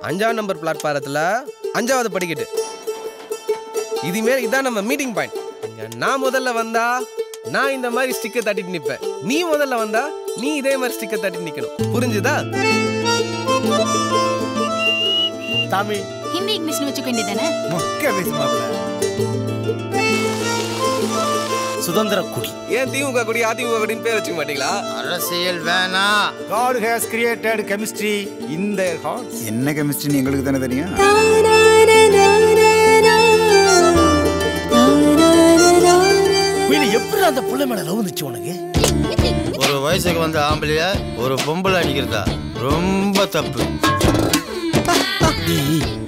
5ஆம் நம்பர் பிளாட்பாரத்தில் 5வது படிக்கட்டு. இதுமாரி இதான் நம்ம மீட்டிங் பாயிண்ட். நான் முதல்ல வந்தா நான் இந்த மாதிரி ஸ்டிக்கர் தட்டிட்டு நிற்பேன். நீ முதல்ல வந்தா நீ இதே மாதிரி ஸ்டிக்கர் தட்டிட்டு நிக்கணும். புரிஞ்சுதா? தமிழ் ஹிந்தி இங்கிலீஷ் வச்சுக்க வேண்டியதானே? மொக்க பேசுமாப்ல. சுதந்திர கொடி. ஏன் திமுக கொடி அதிமுக கொடின்னு பேர் வச்சுக்க மாட்டீங்களா? அரசியல் வேணா. God has created chemistry in their hearts. என்ன கெமிஸ்ட்ரி உங்களுக்கு தானே தெரியும். எப்படி அந்த புள்ள மேல லவ் வந்துச்சு உனக்கு? ஒரு வயசுக்கு வந்த ஆம்பளைய ஒரு பொம்பளை அடிக்கிறதா ரொம்ப தப்பு.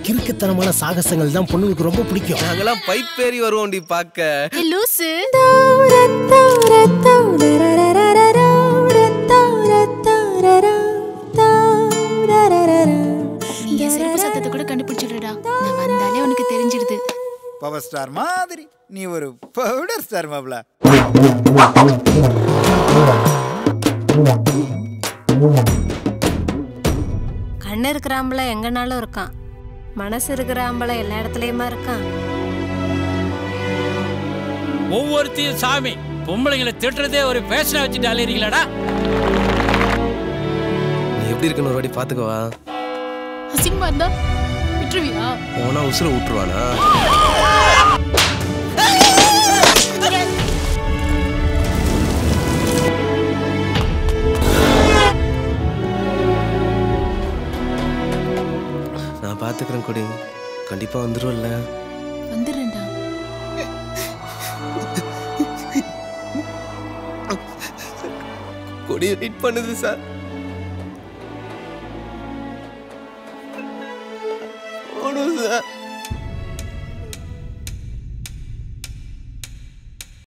கிறுக்குத்தனமான சாகசங்கள் தான் பொண்ணுங்களுக்கு ரொம்ப பிடிக்கும். நாங்கெல்லாம் பைப் ஏறி வருவோம் டி பார்க்க. லூசு. நீ செருப்பு சத்தத்தை கூட கண்டுபிடிச்சிடுறா. நான் வந்தாலே உனக்கு தெரிஞ்சிடுது. பவர் ஸ்டார் மாதிரி நீ ஒரு பவுடர் ஸ்டார் மாப்ள. கண்ணு இருக்கிற ஆம்பளை எங்கனாலும் இருக்கான். மனசு இருக்கிற ஆம்பளை எல்லா இடத்துலயுமா இருக்கான். ஒவ்வொருத்தையும் சாமி பொம்பளைங்களை திட்டுறதே ஒரு பேஷனா வச்சுட்டு அலையறீங்களாடா. நீ எப்படி இருக்குன்னு ஒரு வாட்டி பாத்துக்கவா. அசிங்கமா இருந்தா விட்டுருவியா? போனா உசுர விட்டுருவானா? நான் பாத்துக்கிறேன் கொடி. கண்டிப்பா வந்துருவல்ல? வந்துடுறேன்டா. கொடியை ஹிட் பண்ணுது சார். சார்